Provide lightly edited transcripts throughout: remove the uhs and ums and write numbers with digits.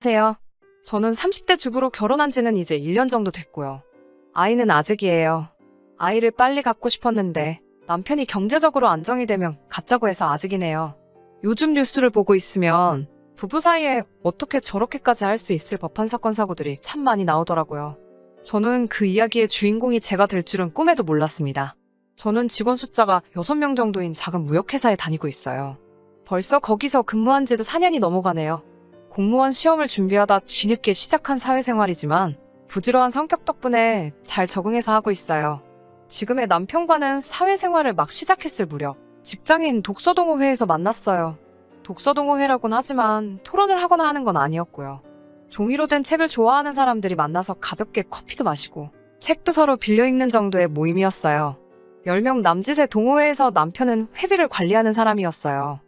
안녕하세요. 저는 30대 주부로 결혼한 지는 이제 1년 정도 됐고요. 아이는 아직이에요. 아이를 빨리 갖고 싶었는데 남편이 경제적으로 안정이 되면 갖자고 해서 아직이네요. 요즘 뉴스를 보고 있으면 부부 사이에 어떻게 저렇게까지 할 수 있을 법한 사건 사고들이 참 많이 나오더라고요. 저는 그 이야기의 주인공이 제가 될 줄은 꿈에도 몰랐습니다. 저는 직원 숫자가 6명 정도인 작은 무역회사에 다니고 있어요. 벌써 거기서 근무한 지도 4년이 넘어가네요. 공무원 시험을 준비하다 뒤늦게 시작한 사회생활이지만 부지런한 성격 덕분에 잘 적응해서 하고 있어요. 지금의 남편과는 사회생활을 막 시작했을 무렵 직장인 독서동호회에서 만났어요. 독서동호회라곤 하지만 토론을 하거나 하는 건 아니었고요. 종이로 된 책을 좋아하는 사람들이 만나서 가볍게 커피도 마시고 책도 서로 빌려 읽는 정도의 모임이었어요. 10명 남짓의 동호회에서 남편은 회비를 관리하는 사람이었어요.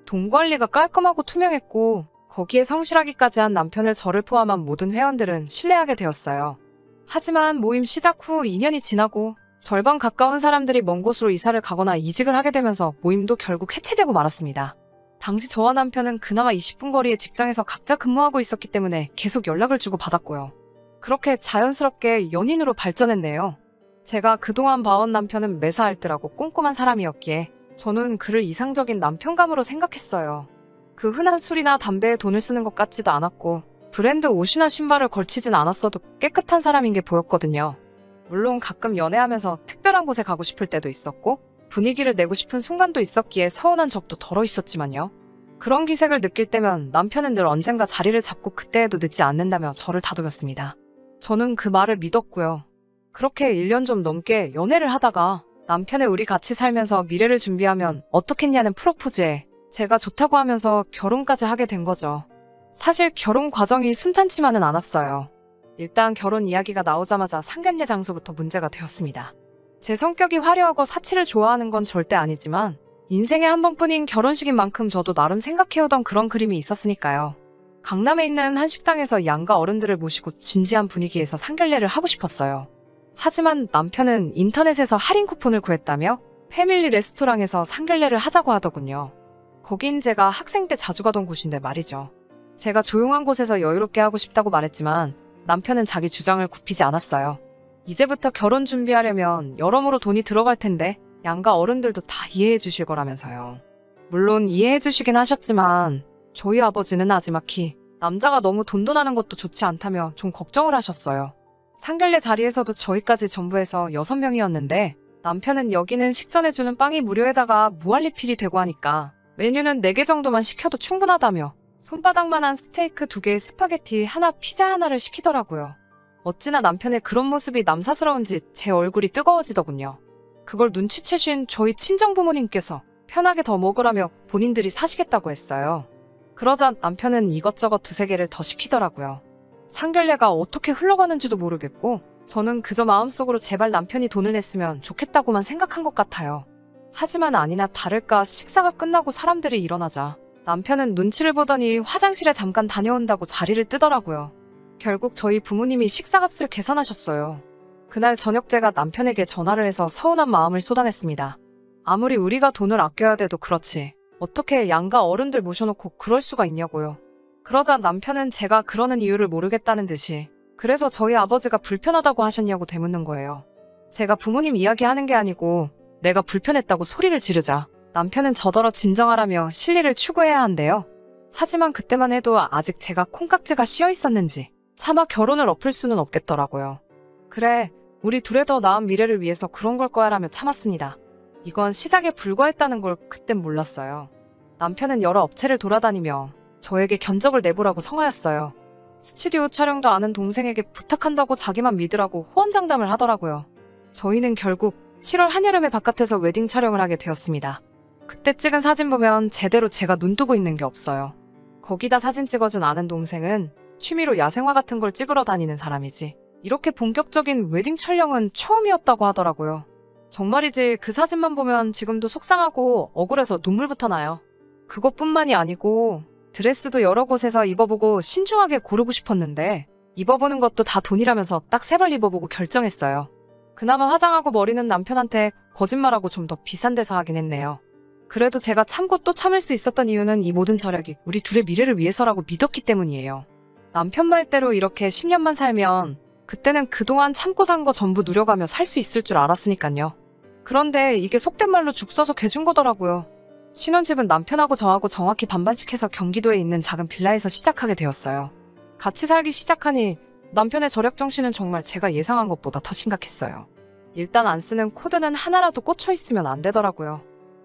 돈 관리가 깔끔하고 투명했고 거기에 성실하기까지 한 남편을 저를 포함한 모든 회원들은 신뢰하게 되었어요. 하지만 모임 시작 후 2년이 지나고 절반 가까운 사람들이 먼 곳으로 이사를 가거나 이직을 하게 되면서 모임도 결국 해체되고 말았습니다. 당시 저와 남편은 그나마 20분 거리의 직장에서 각자 근무하고 있었기 때문에 계속 연락을 주고 받았고요. 그렇게 자연스럽게 연인으로 발전했네요. 제가 그동안 봐온 남편은 매사알뜰하고 꼼꼼한 사람이었기에 저는 그를 이상적인 남편감으로 생각했어요. 그 흔한 술이나 담배에 돈을 쓰는 것 같지도 않았고 브랜드 옷이나 신발을 걸치진 않았어도 깨끗한 사람인 게 보였거든요. 물론 가끔 연애하면서 특별한 곳에 가고 싶을 때도 있었고 분위기를 내고 싶은 순간도 있었기에 서운한 적도 덜어 있었지만요. 그런 기색을 느낄 때면 남편은 늘 언젠가 자리를 잡고 그때에도 늦지 않는다며 저를 다독였습니다. 저는 그 말을 믿었고요. 그렇게 1년 좀 넘게 연애를 하다가 남편의 우리 같이 살면서 미래를 준비하면 어떻겠냐는 프로포즈에 제가 좋다고 하면서 결혼까지 하게 된 거죠. 사실 결혼 과정이 순탄치만은 않았어요. 일단 결혼 이야기가 나오자마자 상견례 장소부터 문제가 되었습니다. 제 성격이 화려하고 사치를 좋아하는 건 절대 아니지만 인생에 한 번뿐인 결혼식인 만큼 저도 나름 생각해오던 그런 그림이 있었으니까요. 강남에 있는 한 식당에서 양가 어른들을 모시고 진지한 분위기에서 상견례를 하고 싶었어요. 하지만 남편은 인터넷에서 할인 쿠폰을 구했다며 패밀리 레스토랑에서 상견례를 하자고 하더군요. 거긴 제가 학생 때 자주 가던 곳인데 말이죠. 제가 조용한 곳에서 여유롭게 하고 싶다고 말했지만 남편은 자기 주장을 굽히지 않았어요. 이제부터 결혼 준비하려면 여러모로 돈이 들어갈 텐데 양가 어른들도 다 이해해 주실 거라면서요. 물론 이해해 주시긴 하셨지만 저희 아버지는 나지막히 남자가 너무 돈돈하는 것도 좋지 않다며 좀 걱정을 하셨어요. 상견례 자리에서도 저희까지 전부 해서 6명이었는데 남편은 여기는 식전해주는 빵이 무료에다가 무한리필이 되고 하니까 메뉴는 4개 정도만 시켜도 충분하다며 손바닥만한 스테이크 2개에 스파게티 하나, 피자 하나를 시키더라고요. 어찌나 남편의 그런 모습이 남사스러운지 제 얼굴이 뜨거워지더군요. 그걸 눈치채신 저희 친정부모님께서 편하게 더 먹으라며 본인들이 사시겠다고 했어요. 그러자 남편은 이것저것 2~3개를 더 시키더라고요. 상견례가 어떻게 흘러가는지도 모르겠고 저는 그저 마음속으로 제발 남편이 돈을 냈으면 좋겠다고만 생각한 것 같아요. 하지만 아니나 다를까 식사가 끝나고 사람들이 일어나자 남편은 눈치를 보더니 화장실에 잠깐 다녀온다고 자리를 뜨더라고요. 결국 저희 부모님이 식사값을 계산하셨어요. 그날 저녁 제가 남편에게 전화를 해서 서운한 마음을 쏟아냈습니다. 아무리 우리가 돈을 아껴야 돼도 그렇지 어떻게 양가 어른들 모셔놓고 그럴 수가 있냐고요. 그러자 남편은 제가 그러는 이유를 모르겠다는 듯이 그래서 저희 아버지가 불편하다고 하셨냐고 되묻는 거예요. 제가 부모님 이야기하는 게 아니고 내가 불편했다고 소리를 지르자 남편은 저더러 진정하라며 실리를 추구해야 한대요. 하지만 그때만 해도 아직 제가 콩깍지가 씌어 있었는지 차마 결혼을 엎을 수는 없겠더라고요. 그래, 우리 둘의 더 나은 미래를 위해서 그런 걸 거야 라며 참았습니다. 이건 시작에 불과했다는 걸 그땐 몰랐어요. 남편은 여러 업체를 돌아다니며 저에게 견적을 내보라고 성하였어요. 스튜디오 촬영도 아는 동생에게 부탁한다고 자기만 믿으라고 호언장담을 하더라고요. 저희는 결국 7월 한여름에 바깥에서 웨딩 촬영을 하게 되었습니다. 그때 찍은 사진 보면 제대로 제가 눈뜨고 있는 게 없어요. 거기다 사진 찍어준 아는 동생은 취미로 야생화 같은 걸 찍으러 다니는 사람이지 이렇게 본격적인 웨딩 촬영은 처음이었다고 하더라고요. 정말이지 그 사진만 보면 지금도 속상하고 억울해서 눈물부터 나요. 그것뿐만이 아니고 드레스도 여러 곳에서 입어보고 신중하게 고르고 싶었는데 입어보는 것도 다 돈이라면서 딱 3벌 입어보고 결정했어요. 그나마 화장하고 머리는 남편한테 거짓말하고 좀 더 비싼 데서 하긴 했네요. 그래도 제가 참고 또 참을 수 있었던 이유는 이 모든 절약이 우리 둘의 미래를 위해서라고 믿었기 때문이에요. 남편 말대로 이렇게 10년만 살면 그때는 그동안 참고 산 거 전부 누려가며 살 수 있을 줄 알았으니까요. 그런데 이게 속된 말로 죽 써서 개준 거더라고요. 신혼집은 남편하고 저하고 정확히 반반씩 해서 경기도에 있는 작은 빌라에서 시작하게 되었어요. 같이 살기 시작하니 남편의 절약 정신은 정말 제가 예상한 것보다 더 심각했어요. 일단 안 쓰는 코드는 하나라도 꽂혀 있으면 안 되더라고요.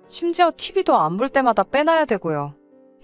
심지어 TV도 안 볼 때마다 빼놔야 되고요.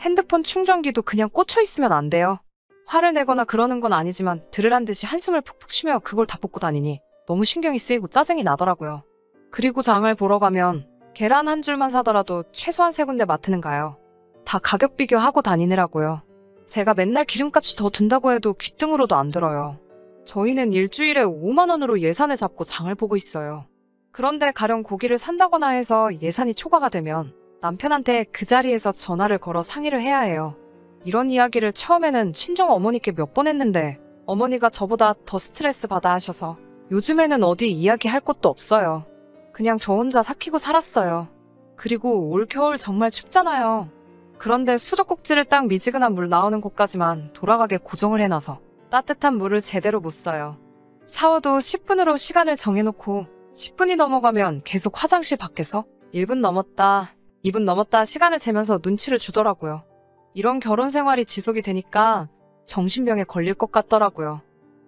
핸드폰 충전기도 그냥 꽂혀 있으면 안 돼요. 화를 내거나 그러는 건 아니지만 들으란 듯이 한숨을 푹푹 쉬며 그걸 다 뽑고 다니니 너무 신경이 쓰이고 짜증이 나더라고요. 그리고 장을 보러 가면 계란 한 줄만 사더라도 최소한 3군데 마트는 가요. 다 가격 비교하고 다니느라고요. 제가 맨날 기름값이 더 든다고 해도 귀등으로도 안 들어요. 저희는 일주일에 5만 원으로 예산을 잡고 장을 보고 있어요. 그런데 가령 고기를 산다거나 해서 예산이 초과가 되면 남편한테 그 자리에서 전화를 걸어 상의를 해야 해요. 이런 이야기를 처음에는 친정 어머니께 몇 번 했는데 어머니가 저보다 더 스트레스 받아 하셔서 요즘에는 어디 이야기할 곳도 없어요. 그냥 저 혼자 삭히고 살았어요. 그리고 올 겨울 정말 춥잖아요. 그런데 수도꼭지를 딱 미지근한 물 나오는 곳까지만 돌아가게 고정을 해놔서 따뜻한 물을 제대로 못 써요. 샤워도 10분으로 시간을 정해놓고 10분이 넘어가면 계속 화장실 밖에서 1분 넘었다, 2분 넘었다 시간을 재면서 눈치를 주더라고요. 이런 결혼 생활이 지속이 되니까 정신병에 걸릴 것 같더라고요.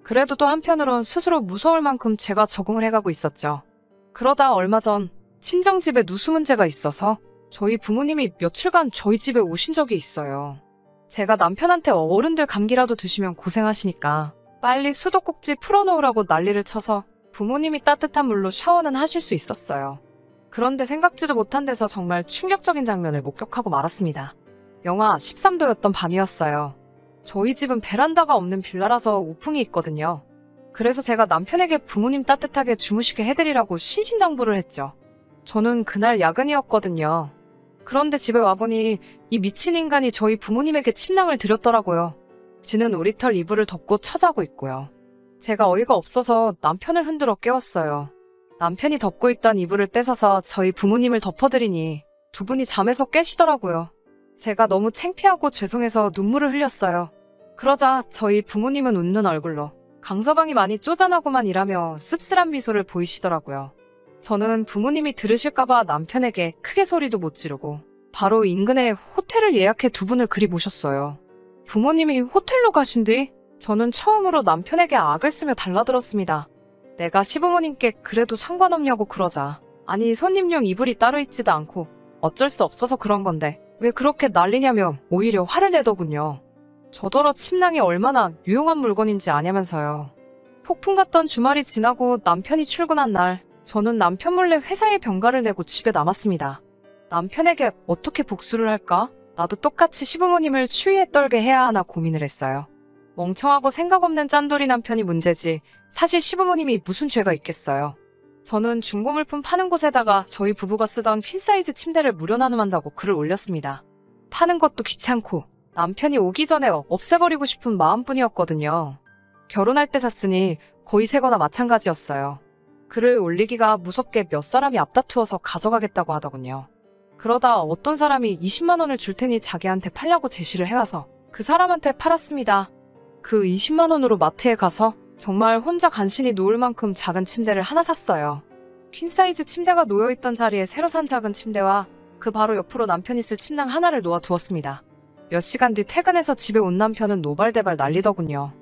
그래도 또 한편으론 스스로 무서울 만큼 제가 적응을 해가고 있었죠. 그러다 얼마 전 친정집에 누수 문제가 있어서 저희 부모님이 며칠간 저희 집에 오신 적이 있어요. 제가 남편한테 어른들 감기라도 드시면 고생하시니까 빨리 수도꼭지 풀어놓으라고 난리를 쳐서 부모님이 따뜻한 물로 샤워는 하실 수 있었어요. 그런데 생각지도 못한 데서 정말 충격적인 장면을 목격하고 말았습니다. 영하 13도였던 밤이었어요. 저희 집은 베란다가 없는 빌라라서 우풍이 있거든요. 그래서 제가 남편에게 부모님 따뜻하게 주무시게 해드리라고 신신당부를 했죠. 저는 그날 야근이었거든요. 그런데 집에 와보니 이 미친 인간이 저희 부모님에게 침낭을 드렸더라고요. 지는 오리털 이불을 덮고 처자고 있고요. 제가 어이가 없어서 남편을 흔들어 깨웠어요. 남편이 덮고 있던 이불을 뺏어서 저희 부모님을 덮어드리니 두 분이 잠에서 깨시더라고요. 제가 너무 창피하고 죄송해서 눈물을 흘렸어요. 그러자 저희 부모님은 웃는 얼굴로 강서방이 많이 쪼잔하고만 일하며 씁쓸한 미소를 보이시더라고요. 저는 부모님이 들으실까봐 남편에게 크게 소리도 못 지르고 바로 인근에 호텔을 예약해 두 분을 그리 모셨어요. 부모님이 호텔로 가신 뒤 저는 처음으로 남편에게 악을 쓰며 달라들었습니다. 내가 시부모님께 그래도 상관없냐고 그러자 아니 손님용 이불이 따로 있지도 않고 어쩔 수 없어서 그런 건데 왜 그렇게 난리냐며 오히려 화를 내더군요. 저더러 침낭이 얼마나 유용한 물건인지 아냐면서요. 폭풍 같던 주말이 지나고 남편이 출근한 날 저는 남편 몰래 회사에 병가를 내고 집에 남았습니다. 남편에게 어떻게 복수를 할까? 나도 똑같이 시부모님을 추위에 떨게 해야 하나 고민을 했어요. 멍청하고 생각 없는 짠돌이 남편이 문제지 사실 시부모님이 무슨 죄가 있겠어요. 저는 중고물품 파는 곳에다가 저희 부부가 쓰던 퀸사이즈 침대를 무료 나눔한다고 글을 올렸습니다. 파는 것도 귀찮고 남편이 오기 전에 없애버리고 싶은 마음뿐이었거든요. 결혼할 때 샀으니 거의 새거나 마찬가지였어요. 글을 올리기가 무섭게 몇 사람이 앞다투어서 가져가겠다고 하더군요. 그러다 어떤 사람이 20만 원을 줄 테니 자기한테 팔려고 제시를 해와서 그 사람한테 팔았습니다. 그 20만 원으로 마트에 가서 정말 혼자 간신히 누울 만큼 작은 침대를 하나 샀어요. 퀸사이즈 침대가 놓여있던 자리에 새로 산 작은 침대와 그 바로 옆으로 남편이 쓸 침낭 하나를 놓아 두었습니다. 몇 시간 뒤 퇴근해서 집에 온 남편은 노발대발 난리더군요.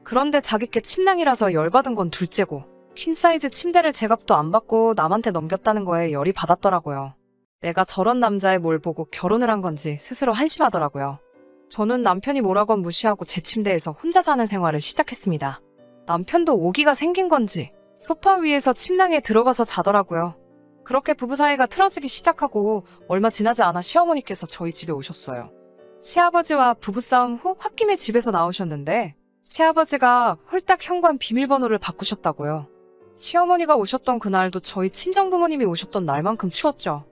그런데 자기께 침낭이라서 열받은 건 둘째고 퀸사이즈 침대를 제값도 안 받고 남한테 넘겼다는 거에 열이 받았더라고요. 내가 저런 남자의 뭘 보고 결혼을 한 건지 스스로 한심하더라고요. 저는 남편이 뭐라건 무시하고 제 침대에서 혼자 자는 생활을 시작했습니다. 남편도 오기가 생긴 건지 소파 위에서 침낭에 들어가서 자더라고요. 그렇게 부부 사이가 틀어지기 시작하고 얼마 지나지 않아 시어머니께서 저희 집에 오셨어요. 시아버지와 부부싸움 후 홧김에 집에서 나오셨는데 시아버지가 홀딱 현관 비밀번호를 바꾸셨다고요. 시어머니가 오셨던 그날도 저희 친정부모님이 오셨던 날만큼 추웠죠.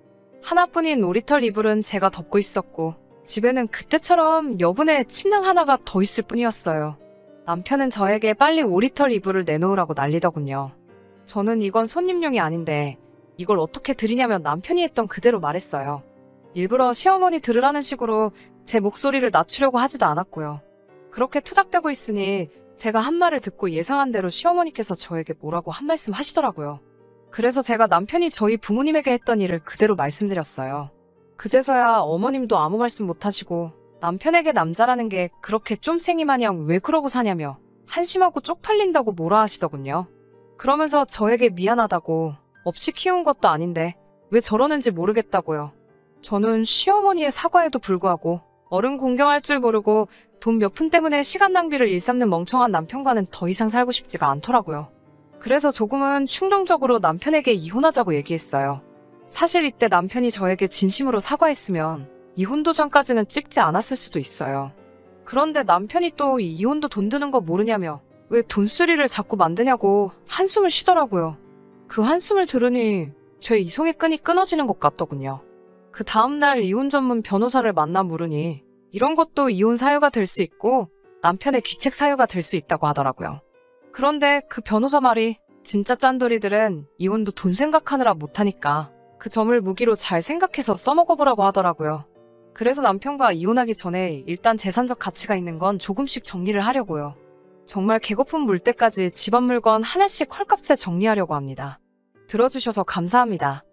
하나뿐인 오리털 이불은 제가 덮고 있었고 집에는 그때처럼 여분의 침낭 하나가 더 있을 뿐이었어요. 남편은 저에게 빨리 오리털 이불을 내놓으라고 난리더군요. 저는 이건 손님용이 아닌데 이걸 어떻게 드리냐면 남편이 했던 그대로 말했어요. 일부러 시어머니 들으라는 식으로 제 목소리를 낮추려고 하지도 않았고요. 그렇게 투닥대고 있으니 제가 한 말을 듣고 예상한 대로 시어머니께서 저에게 뭐라고 한 말씀 하시더라고요. 그래서 제가 남편이 저희 부모님에게 했던 일을 그대로 말씀드렸어요. 그제서야 어머님도 아무 말씀 못하시고 남편에게 남자라는 게 그렇게 쫌생이 마냥 왜 그러고 사냐며 한심하고 쪽팔린다고 뭐라 하시더군요. 그러면서 저에게 미안하다고 없이 키운 것도 아닌데 왜 저러는지 모르겠다고요. 저는 시어머니의 사과에도 불구하고 어른 공경할 줄 모르고 돈 몇 푼 때문에 시간 낭비를 일삼는 멍청한 남편과는 더 이상 살고 싶지가 않더라고요. 그래서 조금은 충동적으로 남편에게 이혼하자고 얘기했어요. 사실 이때 남편이 저에게 진심으로 사과했으면 이혼 도장까지는 찍지 않았을 수도 있어요. 그런데 남편이 또 이혼도 돈 드는 거 모르냐며 왜 돈쓰리를 자꾸 만드냐고 한숨을 쉬더라고요. 그 한숨을 들으니 제 이성의 끈이 끊어지는 것 같더군요. 그 다음날 이혼 전문 변호사를 만나 물으니 이런 것도 이혼 사유가 될 수 있고 남편의 귀책 사유가 될 수 있다고 하더라고요. 그런데 그 변호사 말이 진짜 짠돌이들은 이혼도 돈 생각하느라 못하니까 그 점을 무기로 잘 생각해서 써먹어보라고 하더라고요. 그래서 남편과 이혼하기 전에 일단 재산적 가치가 있는 건 조금씩 정리를 하려고요. 정말 개거품 물 때까지 집안 물건 하나씩 헐값에 정리하려고 합니다. 들어주셔서 감사합니다.